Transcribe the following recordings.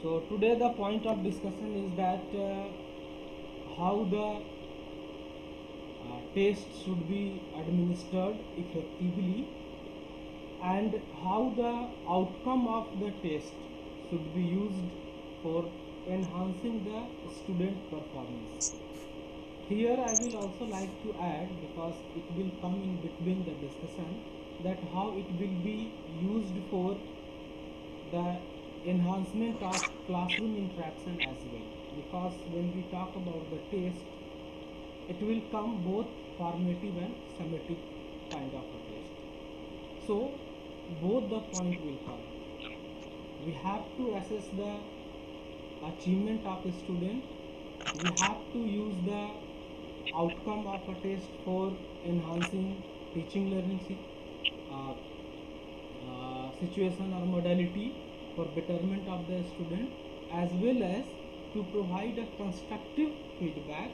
So today the point of discussion is that how the test should be administered effectively and how the outcome of the test should be used for enhancing the student performance. Here I will also like to add, because it will come in between the discussion, that how it will be used for the enhancement of classroom interaction as well. Because when we talk about the test, it will come both formative and summative kind of a test. So both the point will come. We have to assess the achievement of a student. We have to use the outcome of a test for enhancing teaching learning uh, situation or modality for betterment of the student, as well as to provide a constructive feedback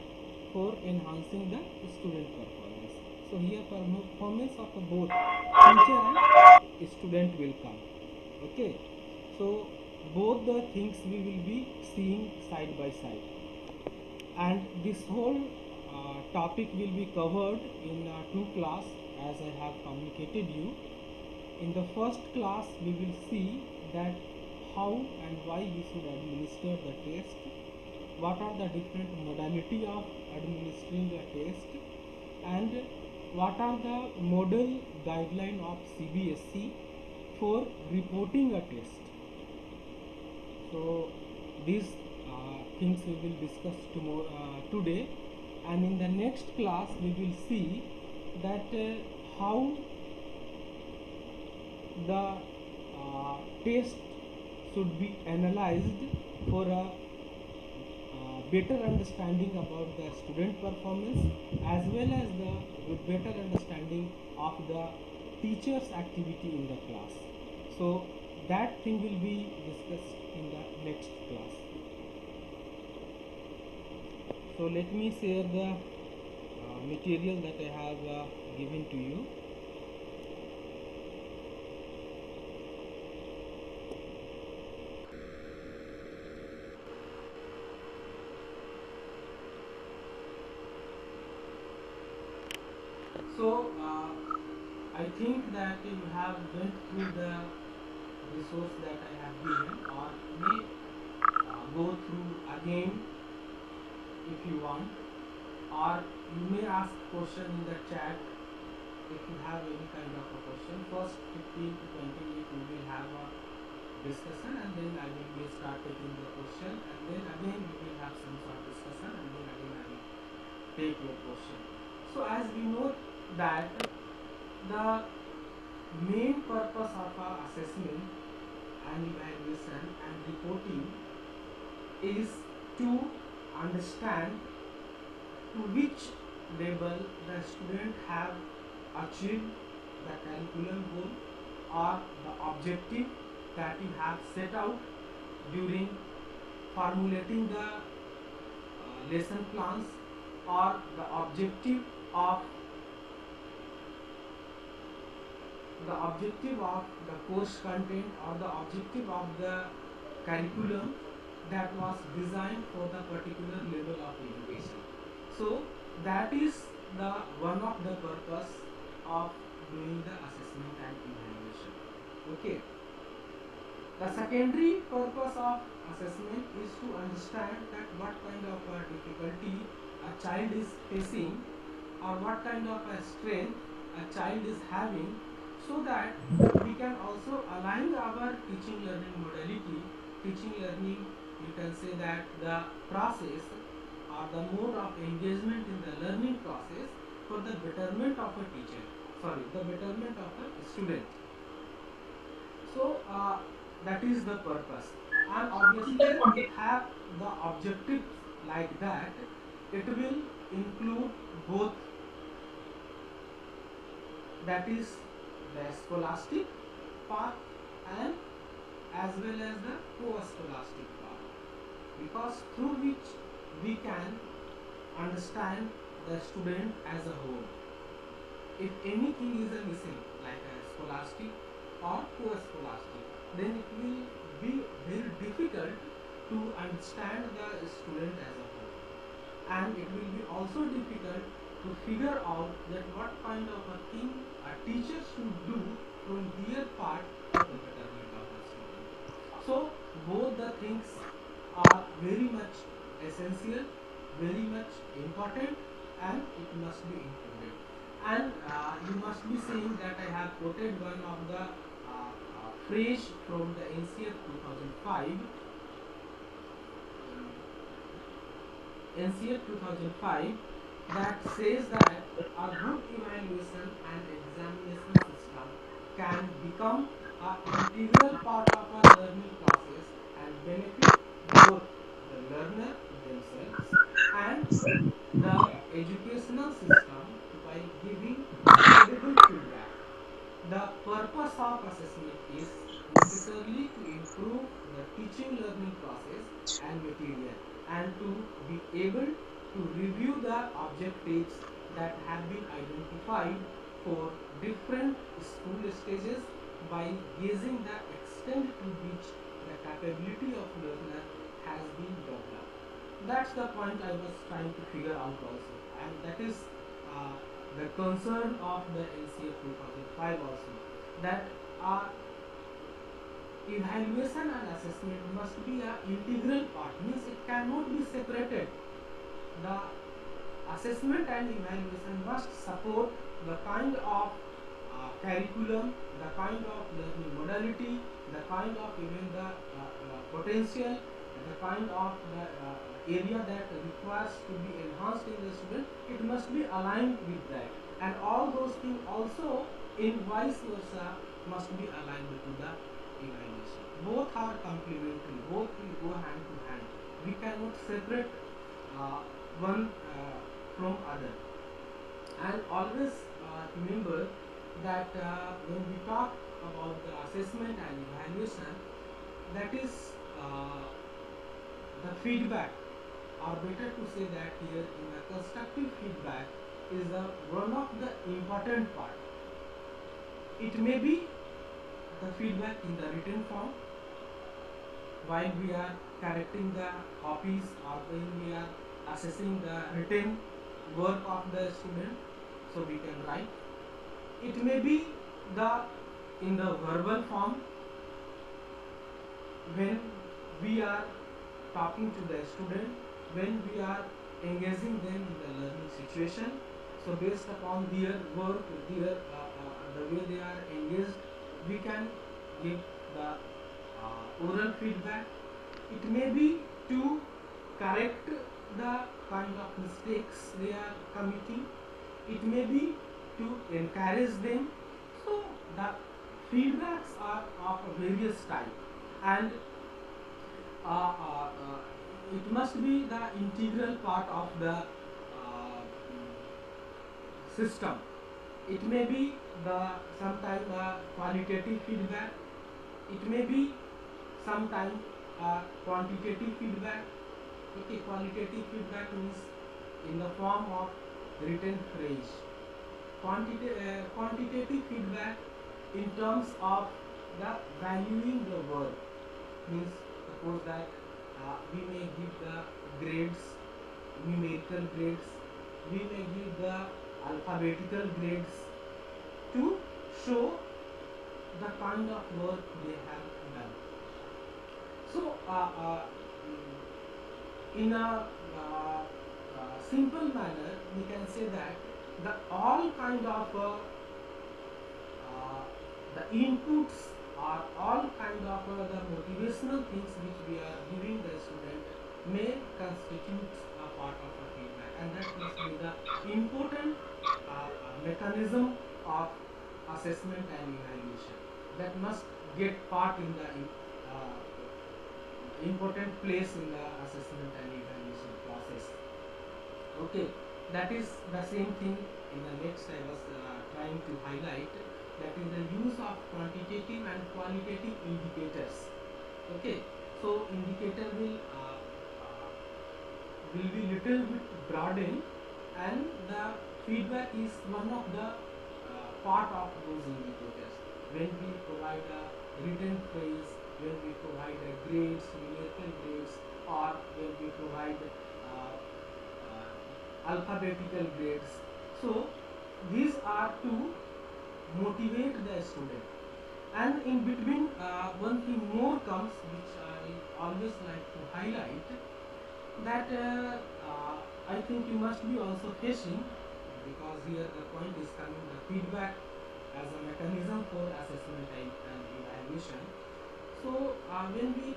for enhancing the student performance. So here performance of both teacher and student will come. Okay, so both the things we will be seeing side by side, and this whole topic will be covered in two class, as I have communicated you. In the first class we will see that how and why we should administer the test, what are the different modality of administering the test, and what are the model guideline of CBSE for reporting a test. So these things we will discuss today, and in the next class we will see that how the test should be analyzed for a better understanding about the student performance, as well as the better understanding of the teacher's activity in the class. So that thing will be discussed in the next class. So let me share the material that I have given to you. So I think that you have went through the resource that I have given, or may go through again if you want, or you may ask question in the chat if you have any kind of a question. First 15 to 20 minutes we will have a discussion, and then I will start taking the question, and then again we will have some sort of discussion, and then again I will take your question. So as we know that the main purpose of our assessment and evaluation and reporting is to understand to which level the student have achieved the curriculum goal or the objective that you have set out during formulating the lesson plans, or the objective of the course content, or the objective of the curriculum that was designed for the particular level of education. So that is the one of the purpose of doing the assessment and evaluation. Okay. The secondary purpose of assessment is to understand that what kind of difficulty a child is facing, or what kind of a strength a child is having, so that we can also align our teaching learning modality, teaching learning, you can say that the process or the mode of engagement in the learning process for the betterment of a teacher, the betterment of a student. So that is the purpose, and obviously it have the objectives like that. It will include both, that is the scholastic part and as well as the co-scholastic part, because through which we can understand the student as a whole. If anything is missing, like a scholastic or co-scholastic, then it will be very difficult to understand the student as a whole, and it will be also difficult to figure out that what kind of a thing a teacher should do from their part for the betterment of the student. So both the things are very much essential, very much important, and it must be included. And you must be saying that I have quoted one of the phrase from the NCF 2005. NCF 2005 that says that a good evaluation and examination system can become an integral part of a learning process and benefit both the learner themselves and the educational system by giving credible feedback. The purpose of assessment is necessarily to improve the teaching learning process and material and to be able to review the objectives that have been identified for different school stages by gauging the extent to which the capability of learner has been developed. That's the point I was trying to figure out also, and that is uh, the concern of the NCF 2005 also, that evaluation and assessment must be an integral part, means it cannot be separated. The assessment and evaluation must support the kind of curriculum, the kind of learning modality, the kind of even the potential, the kind of the area that requires to be enhanced in the student. It must be aligned with that, and all those things also in vice versa must be aligned to the evaluation. Both are complementary, both will go hand to hand. We cannot separate one from other. And always remember that when we talk about the assessment and evaluation, that is the feedback, or better to say that here in a constructive feedback is one of the important part. It may be the feedback in the written form while we are correcting the copies or when we are assessing the written work of the student, so we can write. It may be the in the verbal form when we are talking to the student, when we are engaging them in the learning situation. So based upon their work, their the way they are engaged, we can give the oral feedback. It may be to correct the kind of mistakes they are committing. It may be to encourage them. So the feedbacks are of various type, and uh, uh, uh, it must be the integral part of the system. It may be the sometime qualitative feedback. It may be sometime quantitative feedback. Okay, qualitative feedback means in the form of written phrase. Quantitative feedback in terms of the valuing the work, means suppose that we may give the grades, numerical grades, we may give the alphabetical grades to show the kind of work they have done. So in a simple manner we can say that the all kind of the inputs or all kind of the motivational things which we are giving the student may constitute a part of a feedback, and that must be the important mechanism of assessment and evaluation, that must get part in the important place in the assessment and evaluation process. Okay, that is the same thing in the next I was trying to highlight, that is the use of quantitative and qualitative indicators. Okay, so indicator will be little bit broadened, and the feedback is one of the part of those indicators. When we provide a written phrase, when we provide a grades, numerical grades, or when we provide alphabetical grades. So these are to motivate the student. And in between, one thing more comes which I always like to highlight, that I think you must be also facing, because here the point is coming, the feedback as a mechanism for assessment and evaluation. So when we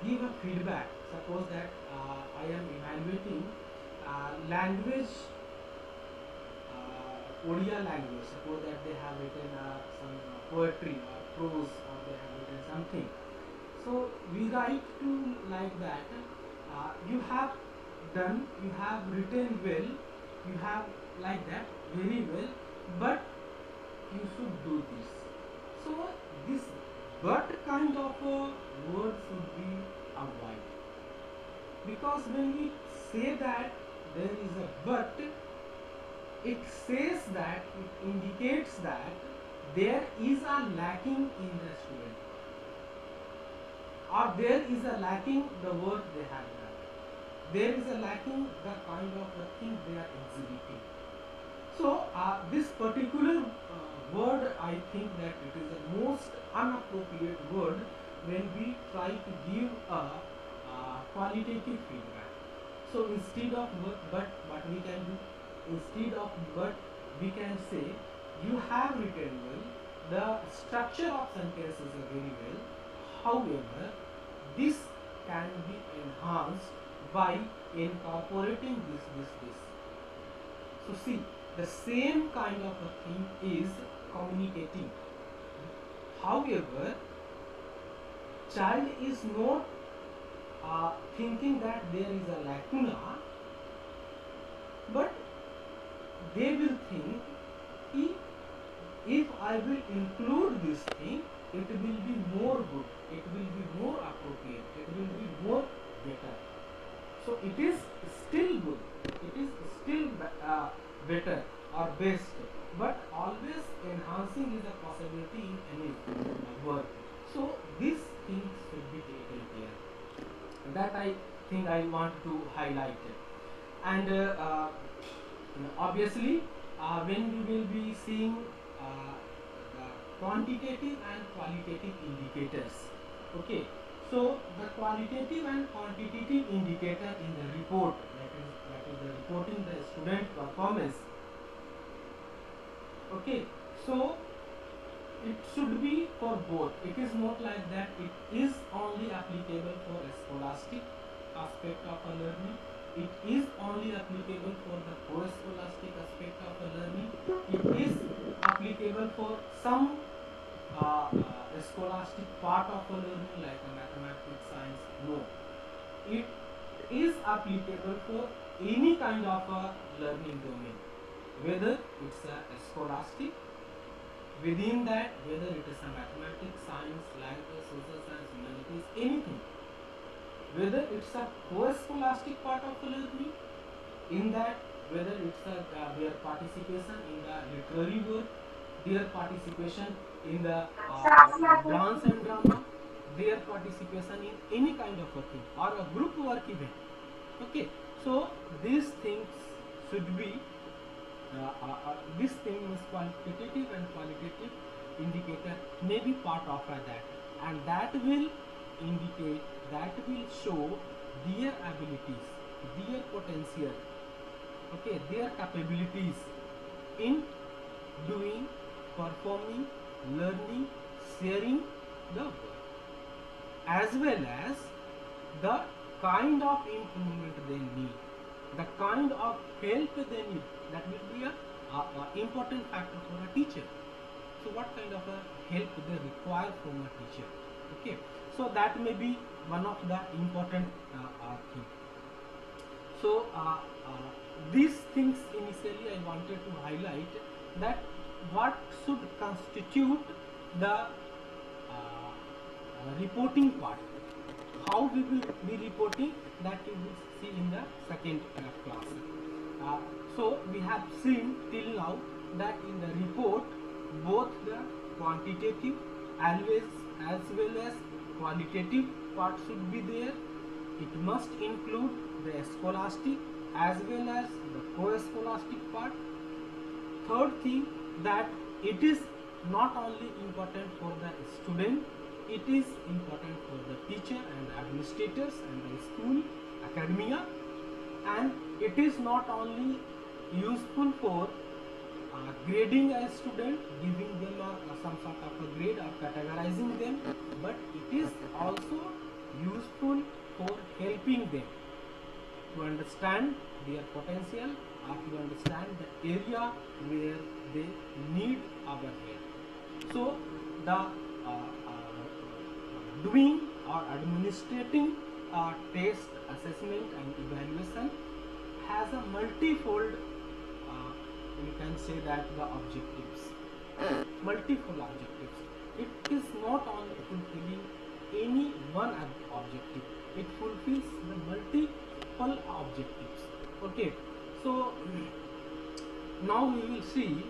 give a feedback, suppose that I am evaluating language, Odia language, suppose that they have written some poetry or prose, or they have written something. So we write to like that, you have done, you have written well, you have like that very well, but you should do this. So this but kind of a word should be avoided, because when we say that there is a but, it says that, it indicates that there is a lacking in the student, or there is a lacking the work they have done, there is a lacking the kind of the thing they are exhibiting. So this particular word, I think that it is the most inappropriate word when we try to give a qualitative feedback. So instead of but, what we can do, instead of but, we can say you have written well, the structure of sentences are very well, however this can be enhanced by incorporating this. So see, the same kind of a thing is communicating. However, child is not thinking that there is a lacuna, but they will think, if I will include this thing, it will be more good, it will be more appropriate, it will be more better. So it is still good, it is still better or best, but always enhancing is a possibility in any work. So these things should be taken care. That I think I want to highlight. And obviously, when we will be seeing the quantitative and qualitative indicators, okay. So the qualitative and quantitative indicator in the report, that is the reporting the student performance. Okay, so it should be for both. It is not like that it is only applicable for a scholastic aspect of a learning. It is only applicable for the post-scholastic aspect of a learning. It is applicable for some scholastic part of a learning, like a mathematics, science. No, it is applicable for any kind of a learning domain, whether it's a scholastic, within that whether it is a mathematics, science, language, social science, humanities, anything, whether it's a post-scholastic part of the learning, in that whether it's their participation in the literary work, their participation in the dance and drama, their participation in any kind of a thing, or a group work event. Okay, so these things should be this thing is quantitative and qualitative indicator may be part of that, and that will indicate, that will show their abilities, their potential, okay, their capabilities in doing, performing, learning, sharing the work, as well as the kind of improvement they need, the kind of help they need. That will be a important factor for a teacher. So what kind of a help they require from a teacher? Okay, so that may be one of the important things. So these things initially I wanted to highlight, that what should constitute the reporting part, how we will be reporting, that we will see in the second class. So we have seen till now that in the report both the quantitative as well as qualitative part should be there. it must include the scholastic as well as the co-scholastic part. Third thing, that it is not only important for the student, it is important for the teacher and administrators and the school academia, and it is not only useful for grading a student, giving them some sort of a grade or categorizing them, but it is also useful for helping them to understand their potential or to understand the area where they need our help. So the doing or administrating test, assessment and evaluation has a multifold, you can say that the objectives, multiple objectives. It is not only fulfilling any one objective, it fulfills the multiple objectives. Okay, so now we will see,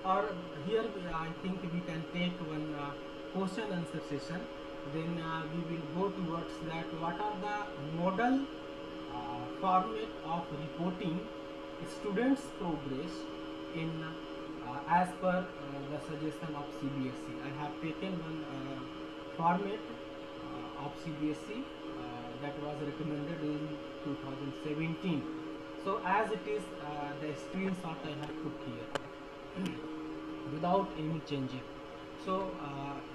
or here I think we can take one question answer session, then we will go towards that what are the model format of reporting students progress in as per the suggestion of CBSE. I have taken one format of CBSE that was recommended in 2017. So as it is, the screenshot I have put here without any changing. So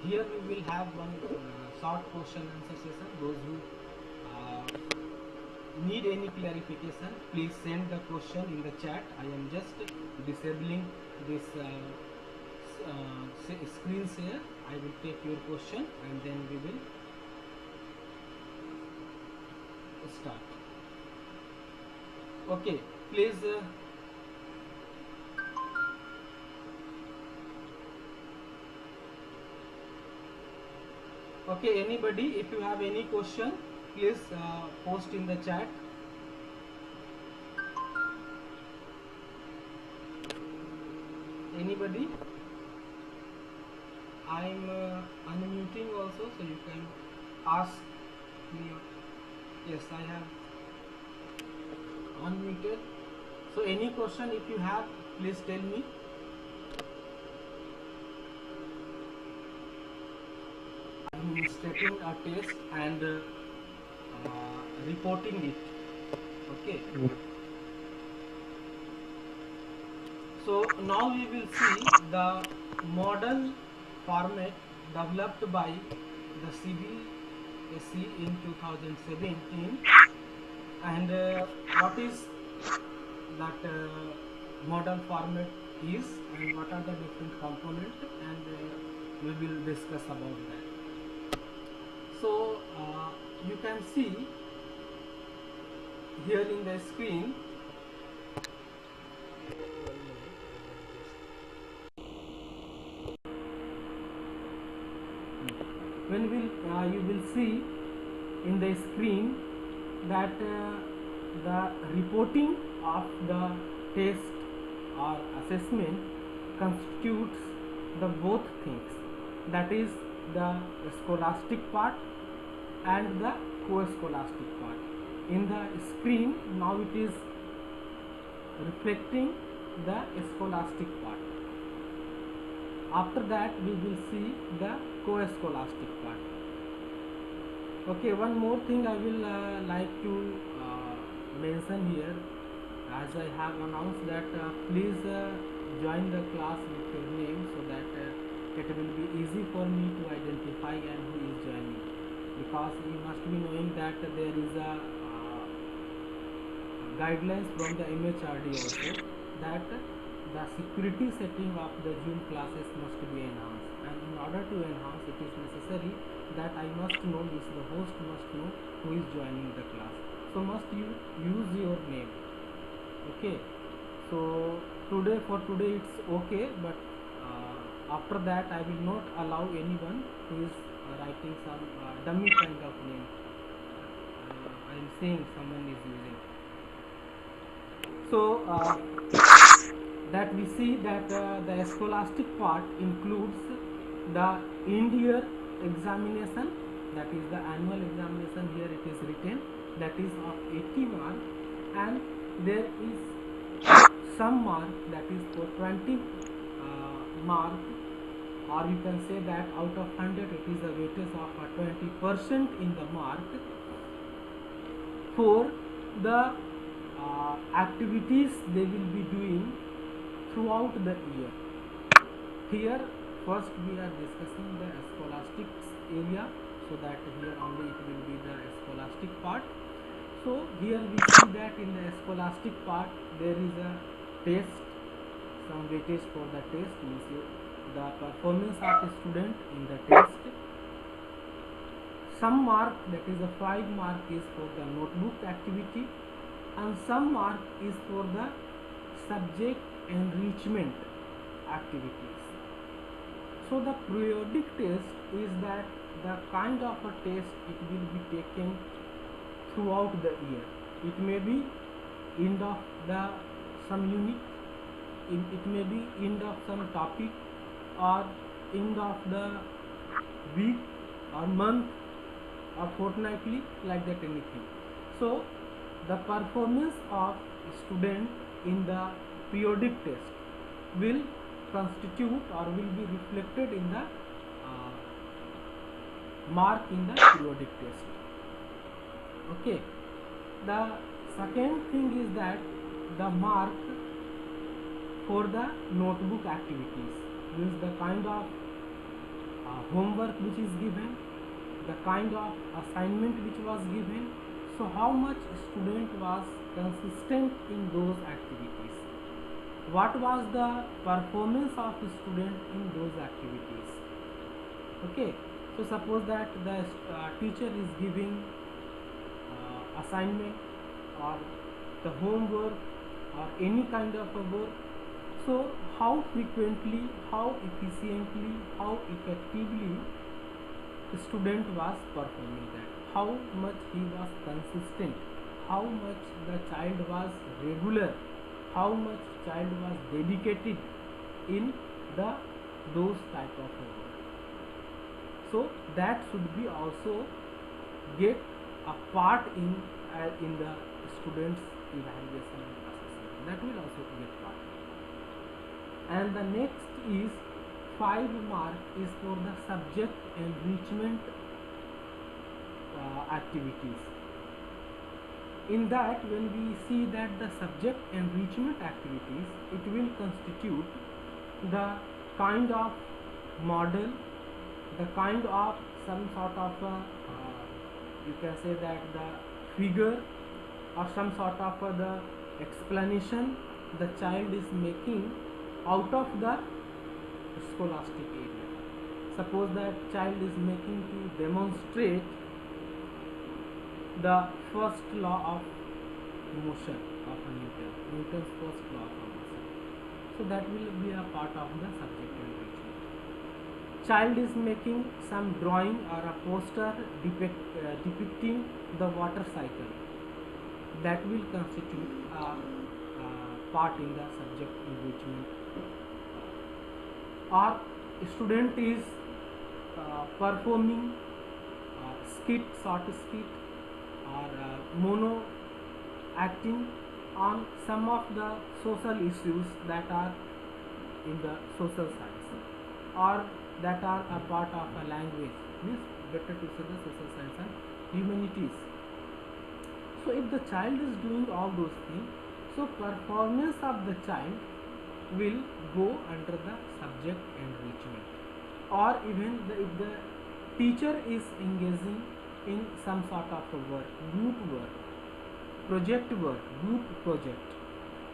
here we will have one short question answer session. Those who need any clarification, please send the question in the chat. I am just disabling this screen share. I will take your question and then we will start. Okay, please okay, anybody, if you have any question, please post in the chat. Anybody? I am unmuting also, so you can ask me. Yes, I have unmuted. So any question if you have, please tell me. Administrating a test and reporting it. Okay. So now we will see the model format developed by the CBSE in 2017, and what is that model format is and what are the different components, and we will discuss about that. So you can see here in the screen, when you will see in the screen that the reporting of the test or assessment constitutes the both things, that is the scholastic part and the co-scholastic part. In the screen now it is reflecting the scholastic part. After that we will see the co-scholastic part. Okay, one more thing I will like to mention here, as I have announced that please join the class with your name, so that it will be easy for me to identify and who is joining, because you must be knowing that there is a guidelines from the MHRD also that the security setting of the Zoom classes must be enhanced, and in order to enhance it is necessary that I must know, this the host must know who is joining the class. So must you use your name. Okay, so for today it's okay, but after that I will not allow anyone who is writing some dummy kind of name. I am saying someone is using. So that we see that the scholastic part includes the end-year examination, that is the annual examination. Here it is written, that is of 80 mark, and there is some mark that is for 20 mark, or you can say that out of 100 it is a weightage of 20% in the mark for the activities they will be doing throughout the year. Here first we are discussing the scholastics area, so that here only it will be the scholastic part. So here we see that in the scholastic part there is a test, some weightage for the test, means the performance of a student in the test. Some mark, that is a 5 mark, is for the notebook activity, and some mark is for the subject enrichment activities. So the periodic test is that the kind of a test it will be taken throughout the year. It may be end of the some unit, it may be end of some topic, or end of the week or month or fortnightly, like that, anything. So the performance of student in the periodic test will constitute or will be reflected in the mark in the periodic test. Okay. The second thing is that the mark for the notebook activities, means the kind of homework which is given, the kind of assignment which was given. So how much student was consistent in those activities, what was the performance of the student in those activities. Okay, so suppose that the teacher is giving assignment or the homework or any kind of a work, so how frequently, how efficiently, how effectively the student was performing that, how much he was consistent, how much the child was regular, how much child was dedicated in the those type of work. So that should be also get a part in the students evaluation and assessment, that will also get part. And the next is 5 mark is for the subject enrichment activities. In that, when we see that the subject enrichment activities, it will constitute the kind of model, the kind of some sort of you can say that the figure or some sort of the explanation the child is making out of the scholastic area. Suppose that child is making to demonstrate the first law of motion of Newton's first law of motion. So that will be a part of the subject enrichment. Child is making some drawing or a poster depicting the water cycle, that will constitute a part in the subject enrichment. Or student is performing skit, short skit, or mono acting on some of the social issues that are in the social science, or that are a part of a language, means better to say the social science and humanities. So if the child is doing all those things, so performance of the child will go under the subject enrichment. Or even if the teacher is engaging in some sort of a work, group work, project work, group project,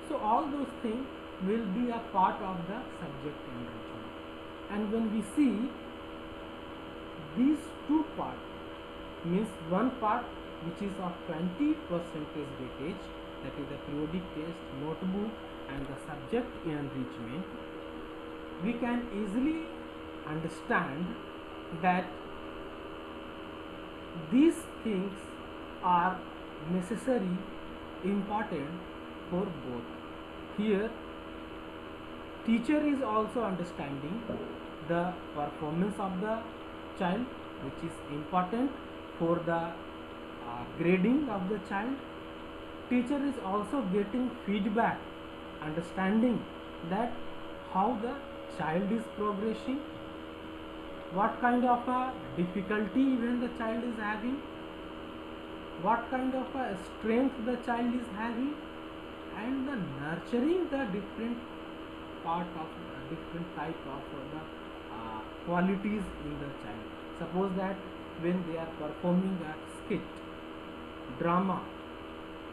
so all those things will be a part of the subject enrichment. And when we see these two parts, means one part which is of 20% weightage, that is the periodic test, notebook and the subject enrichment, we can easily understand that these things are necessary, important for both. Here teacher is also understanding the performance of the child, which is important for the grading of the child. Teacher is also getting feedback, understanding that how the child is progressing, what kind of a difficulty even the child is having, what kind of a strength the child is having, and the nurturing the different part of different type of the qualities in the child. Suppose that when they are performing a skit, drama,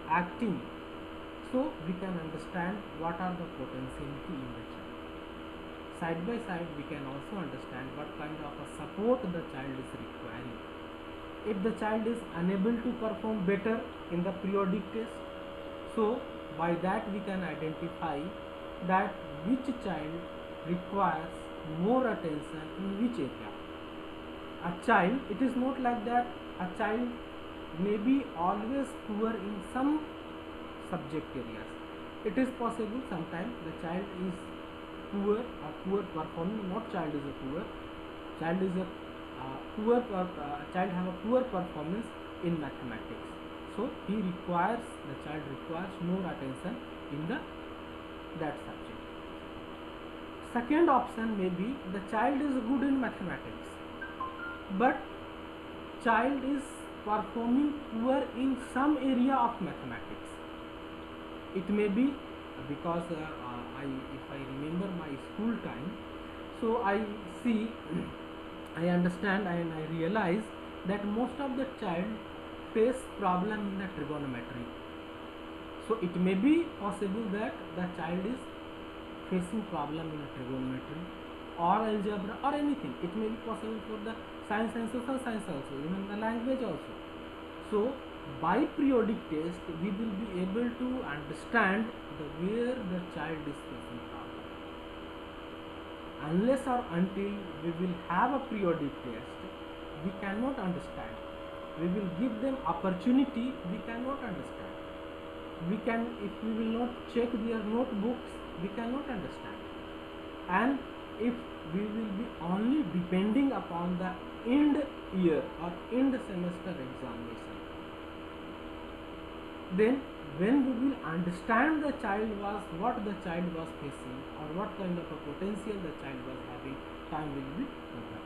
acting, so we can understand what are the potentiality in the child. Side by side we can also understand what kind of a support the child is requiring. If the child is unable to perform better in the periodic test, so by that we can identify that which child requires more attention in which area. A child, it is not like that a child may be always poor in some subject areas. It is possible sometimes the child is poor performing, not child is a poor, child is a child have a poor performance in mathematics. So the child requires more attention in that subject. Second option may be the child is good in mathematics, but child is performing poor in some area of mathematics. It may be because if I remember my school time, so I see, I understand and I realize that most of the child face problem in the trigonometry. So it may be possible that the child is facing problem in trigonometry or algebra or anything. It may be possible for the science and social science also, even the language also. So by periodic test we will be able to understand where the child is facing problem. Unless or until we will have a periodic test, we cannot understand. We will give them opportunity, we cannot understand. We can, if we will not check their notebooks, we cannot understand. And if we will be only depending upon the end year or end semester examination, then when we will understand what the child was facing or what kind of a potential the child was having, time will be over,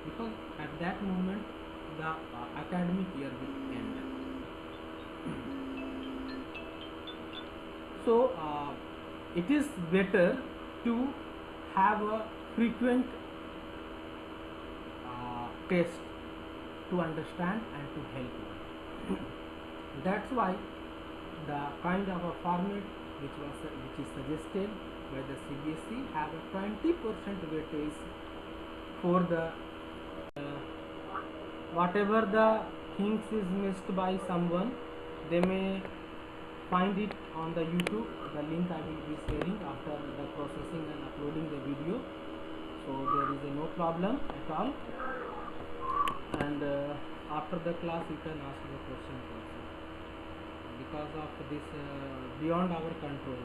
because at that moment the academic year will end. So it is better to have a frequent test to understand and to help. That's why the kind of a format which is suggested by the CBSE have a 20% weightage for the whatever the things is missed by someone, they may find it on the YouTube. The link I will be sharing after the processing and uploading the video, so there is no problem at all. And after the class you can ask the questions also. Because of this beyond our control,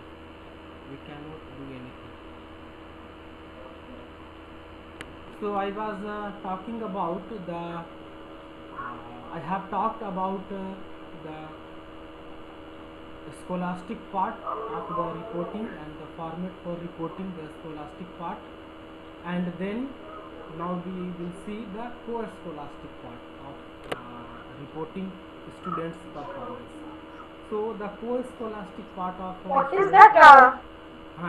we cannot do anything. So I was talking about the I have talked about the scholastic part of the reporting and the format for reporting the scholastic part, and then now we will see the co-scholastic part of reporting students' performance. So the co-scholastic part of what is that?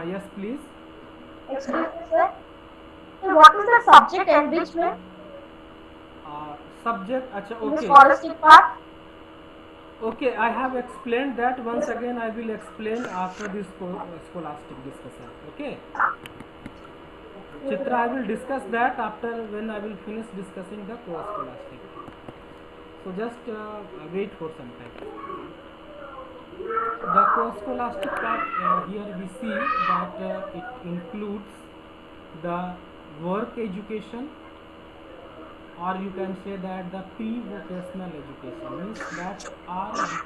Yes, please. Excuse me, sir. So what is the subject enrichment? Subject, acha, In the okay. scholastic part? Okay, I have explained that. Once again I will explain after this scholastic discussion. Okay, Chitra, I will discuss that after when I will finish discussing the co-scholastic. So just wait for some time. The co-scholastic part, here we see that it includes the work education, or you can say that the pre-vocational education, means that are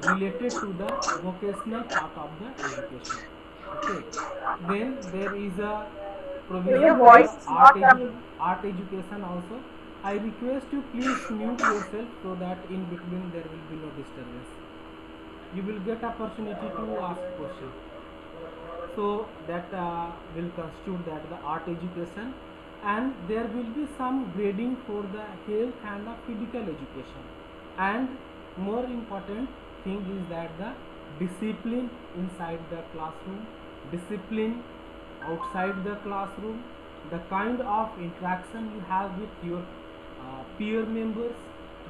related to the vocational part of the education. Okay, then there is a Your provision for voice the is not coming. art education also, I request you please mute yourself so that in between there will be no disturbance. You will get opportunity to ask question. So that will constitute that the art education, and there will be some grading for the health and the physical education. And more important thing is that the discipline inside the classroom, discipline outside the classroom, the kind of interaction you have with your peer members,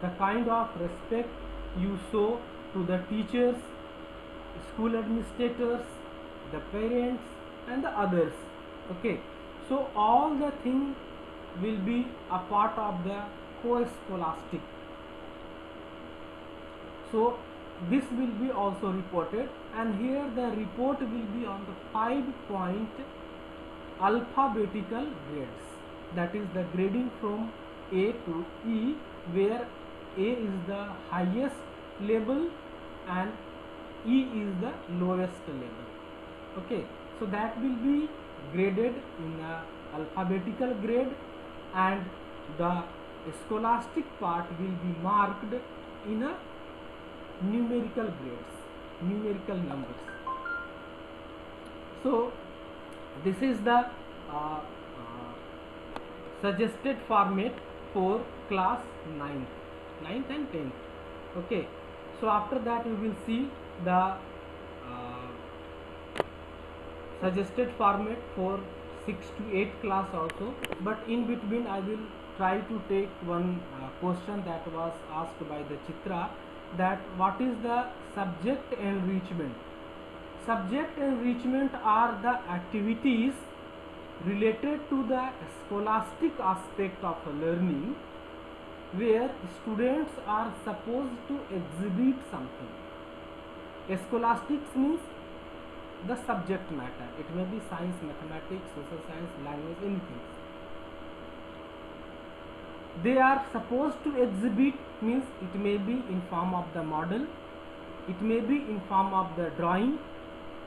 the kind of respect you show to the teachers, school administrators, the parents, and the others. Okay, so all the thing will be a part of the co-scholastic. So this will be also reported, and here the report will be on the 5-point alphabetical grades, that is the grading from A to E, where A is the highest level and E is the lowest level. Okay, so that will be graded in a alphabetical grade, and the scholastic part will be marked in a numerical grades, numerical numbers. So this is the suggested format for class 9th and 10th. Okay, so after that we will see the suggested format for 6 to 8 class also, but in between I will try to take one question that was asked by the Chitra, that what is the subject enrichment. Subject enrichment are the activities related to the scholastic aspect of learning, where students are supposed to exhibit something. Scholastics means the subject matter. It may be science, mathematics, social science, language, anything. They are supposed to exhibit means it may be in form of the model, it may be in form of the drawing,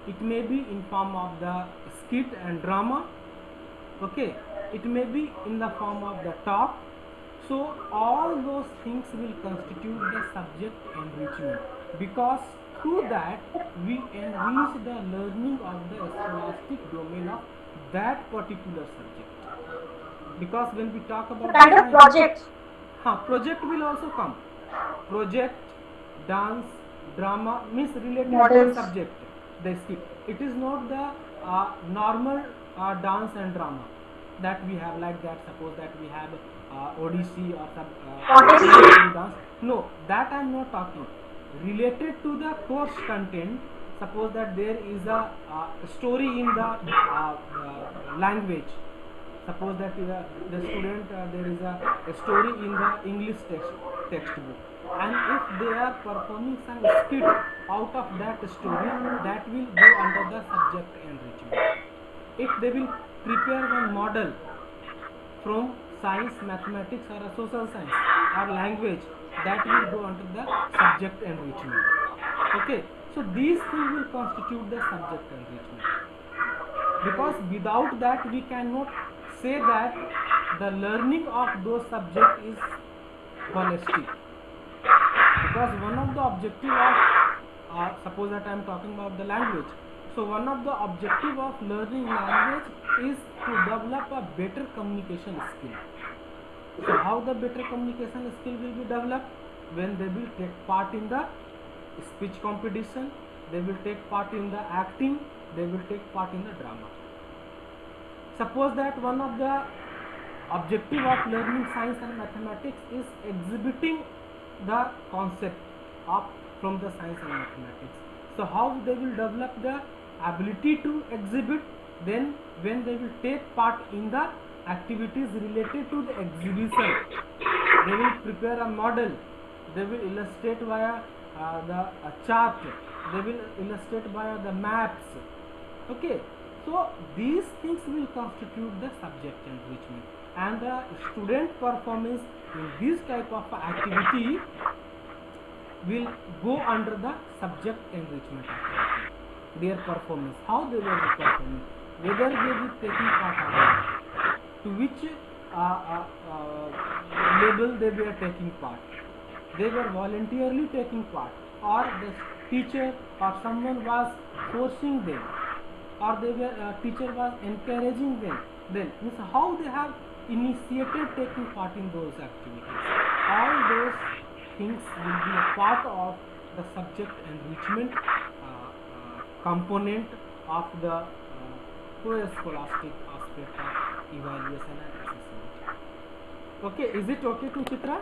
it may be in form of the skit and drama. Okay, it may be in the form of the talk. So all those things will constitute the subject enrichment, because through that we enrich the learning of the scholastic domain of that particular subject. Because when we talk about kind of project. Project will also come. Project, dance, drama means related Models. to the subject, the skit. It is not the normal dance and drama that we have, like that. Suppose that we have Odissi or some dance. No, that I am not talking. Related to the course content, suppose that there is a story in the language. Suppose that the student there is a story in the English textbook, and if they are performing some skit out of that story, that will go under the subject enrichment. If they will prepare one model from science, mathematics, or a social science or language, that will go under the subject enrichment. Okay, so these things will constitute the subject enrichment, because without that we cannot say that the learning of those subjects is holistic. Because one of the objective of suppose that I am talking about the language, so one of the objective of learning language is to develop a better communication skill. So how the better communication skill will be developed? When they will take part in the speech competition, they will take part in the acting, they will take part in the drama. Suppose that one of the objective of learning science and mathematics is exhibiting the concept from the science and mathematics. So how they will develop the ability to exhibit? Then when they will take part in the activities related to the exhibition, they will prepare a model, they will illustrate via the chart, they will illustrate via the maps. Okay, so these things will constitute the subject enrichment, and the student performance in this type of activity will go under the subject enrichment activity. Their performance, how they will be performing, whether they will be taking part or not, to which available, they were taking part. They were voluntarily taking part, or the teacher or someone was forcing them, or they were teacher was encouraging them. Then means how they have initiated taking part in those activities. All those things will be a part of the subject enrichment component of the co-scholastic aspect of evaluation and assessment. Okay, is it okay to Chitra?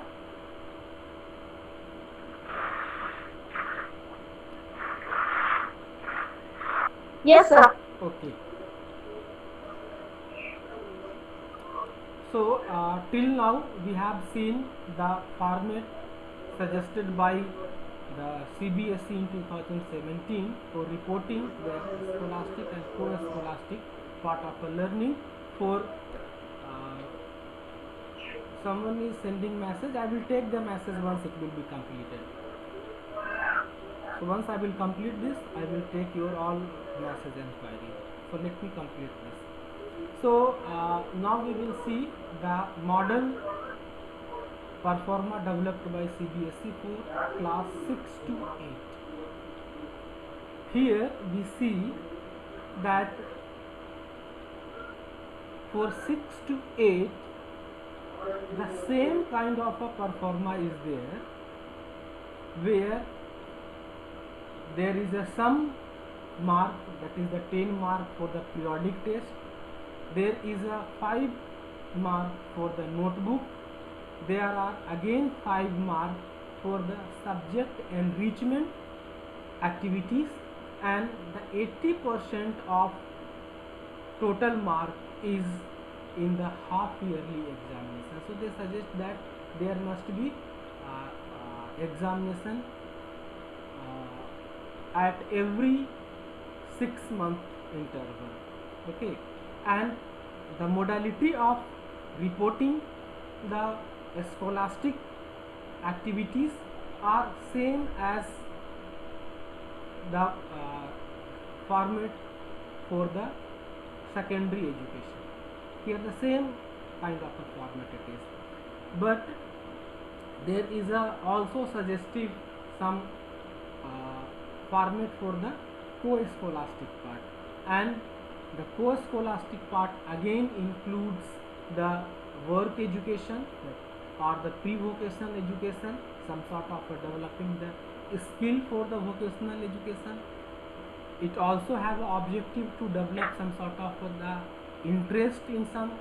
Yes, sir. Okay. So till now we have seen the format suggested by the CBSE in 2017 for reporting the scholastic and co-scholastic part of a learning. For someone is sending message, I will take the message once it will be completed. So once I will complete this, I will take your all message and query. So let me complete this. So now we will see the model performa developed by CBSE for class 6 to 8. Here we see that for 6 to 8 the same kind of a performa is there, where there is a sum mark, that is the 10 mark for the periodic test. There is a 5 mark for the notebook. There are again 5 mark for the subject enrichment activities, and the 80% of total mark is in the half yearly examination. So they suggest that there must be examination at every 6-month interval. Okay, and the modality of reporting the scholastic activities are same as the format for the secondary education. Here the same kind of a format it is, but there is a also suggestive some format for the co-scholastic part, and the co-scholastic part again includes the work education or the pre-vocational education, some sort of developing the skill for the vocational education. It also have an objective to develop some sort of the interest in some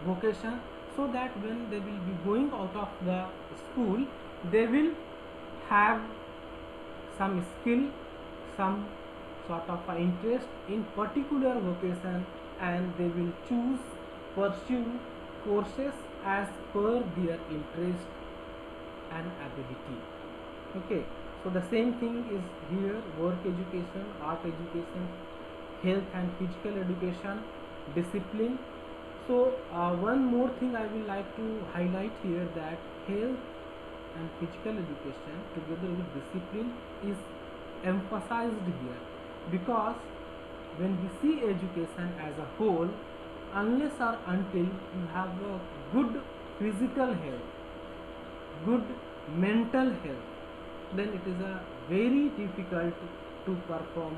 vocation, so that when they will be going out of the school, they will have some skill, some sort of interest in particular vocation, and they will pursue courses as per their interest and ability. Okay, so the same thing is here: work education, art education, health and physical education, discipline. So one more thing I will like to highlight here, that health and physical education together with discipline is emphasized here, because when we see education as a whole, unless or until you have a good physical health, good mental health, then it is a very difficult to perform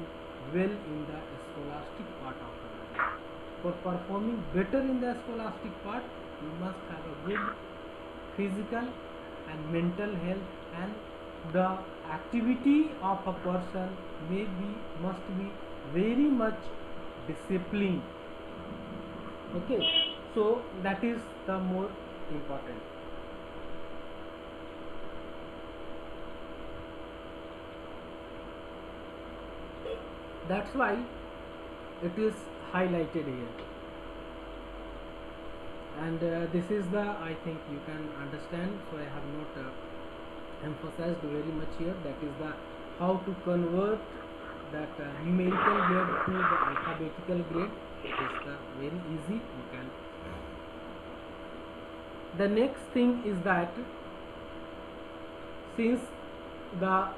well in the scholastic part of the learning. For performing better in the scholastic part, you must have a good physical and mental health, and the activity of a person must be very much disciplined. Okay, so that is the more important. That's why it is highlighted here, and this is the, I think you can understand, so I have not emphasized very much here. That is the how to convert that numerical grade to the alphabetical grade. It is the very easy, you can. The next thing is that since the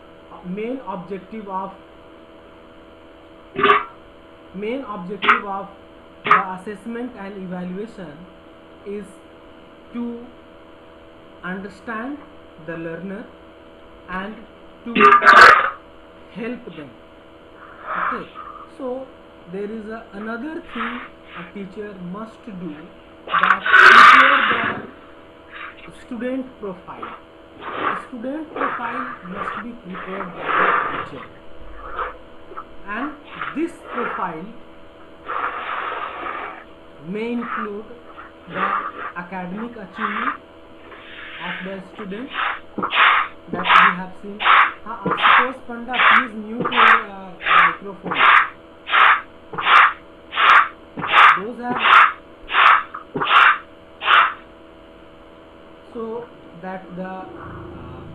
main objective of the assessment and evaluation is to understand the learner and to help them. Okay, so there is another thing a teacher must do, that prepare the student profile. Student profile must be prepared by the teacher, and this profile may include the academic achievement of the student that we have seen. Suppose Panda, please mute your microphone. Those are so that the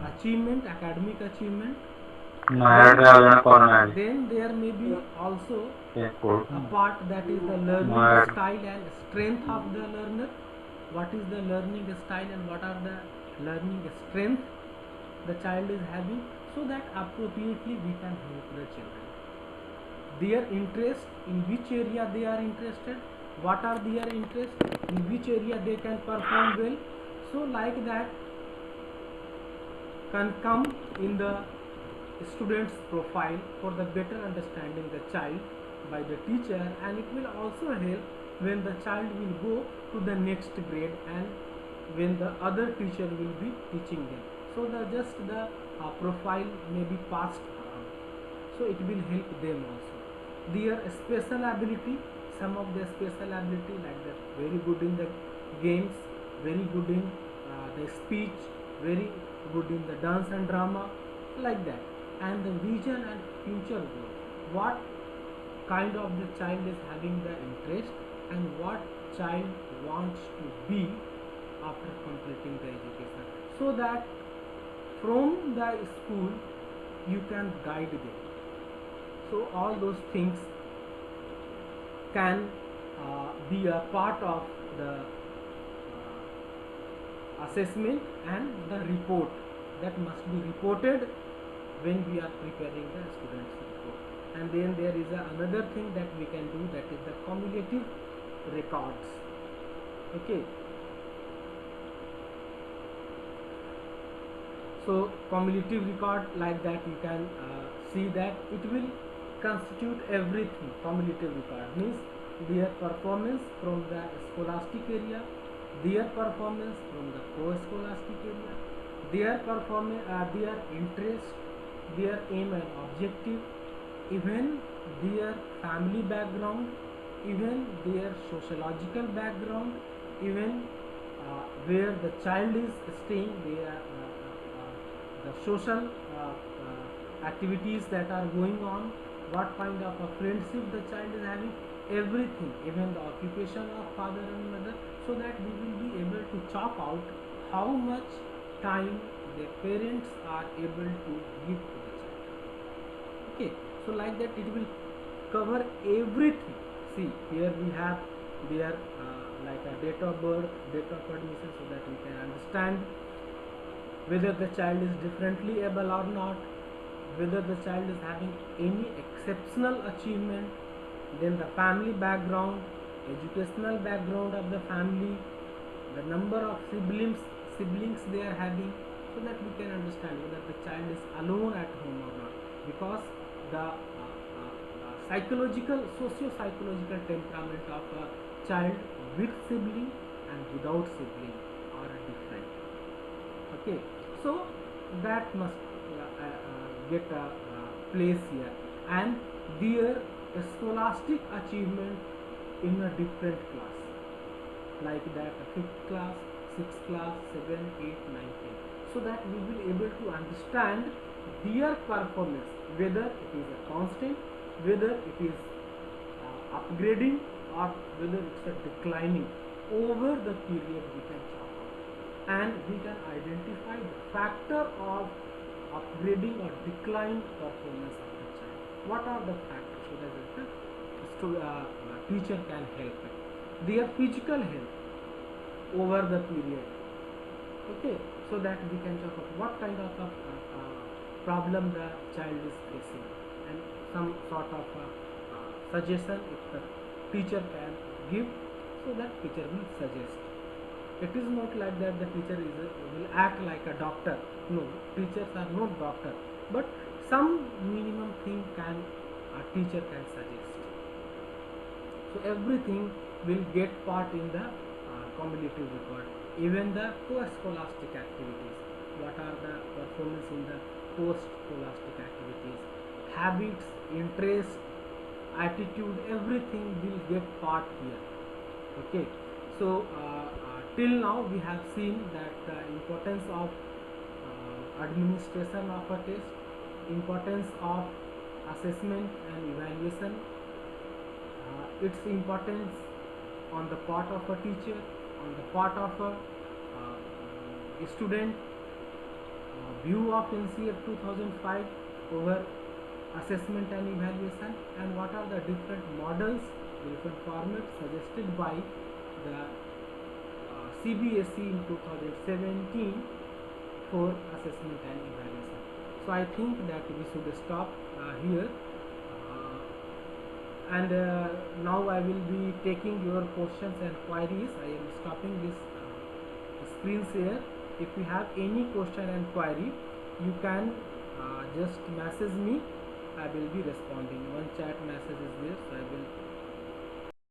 achievement, academic achievement. Then there may be also a part that is the learning style and strength of the learner. What is the learning style and what are the learning strength the child is having, so that appropriately we can help the children. Their interest, in which area they are interested, what are their interests, in which area they can perform well. So like that can come in the student's profile for the better understanding the child by the teacher, and it will also help when the child will go to the next grade and when the other teacher will be teaching them. So the profile may be passed around, so it will help them also. Their special ability, some of their special ability, like that very good in the games, very good in the speech, very good in the dance and drama, like that. And the vision and future goal, what kind of the child is having the interest and what child wants to be after completing the education, so that from the school you can guide them. So all those things can be a part of the assessment and the report that must be reported when we are preparing the students' report. And then there is another thing that we can do, that is the cumulative records. Okay, so cumulative record, like that you can see that it will constitute everything. Cumulative record means their performance from the scholastic area, their performance from the co-scholastic area, their performance, their interest, their aim and objective, even their family background, even their sociological background, even where the child is staying, the social activities that are going on, what kind of a friendship the child is having, everything, even the occupation of father and mother, so that we will be able to chalk out how much time the parents are able to give to the child. Okay, so like that it will cover everything. See, here we have their like a date of birth, date of admission, so that we can understand whether the child is differently able or not, whether the child is having any exceptional achievement, then the family background, educational background of the family, the number of siblings they are having, so that we can understand whether the child is alone at home or not, because the psychological, socio-psychological temperament of a child with sibling and without sibling are different. Okay, so that must get a place here, and their scholastic achievement in a different class, like that 5th class, 6th class, 7, 8, 9, 10, so that we will able to understand their performance, whether it is a constant, whether it is upgrading, or whether it's a declining over the period. We can chalk out, and we can identify the factor of upgrading or decline performance of the child. What are the factors, so that the teacher can help it. Their physical health over the period. Okay, so that we can talk about what kind of problem the child is facing, and some sort of suggestion if the teacher can give, so that teacher will suggest. It is not like that the teacher will act like a doctor. No, teachers are not doctor, but some minimum thing can a teacher can suggest. So everything will get part in the cumulative record, even the post-scholastic activities. What are the performance in the post-scholastic activities? Habits, interest, attitude, everything will get part here. Okay, so till now we have seen that the importance of administration of a test, importance of assessment and evaluation, its importance on the part of a teacher, on the part of a student, view of NCF 2005 over assessment and evaluation, and what are the different models, different formats suggested by the CBSE in 2017 for assessment and evaluation. So I think that we should stop here, and now I will be taking your questions and queries. I am stopping this screen share. If you have any question and query, you can just message me. I will be responding. One chat message is there, so I will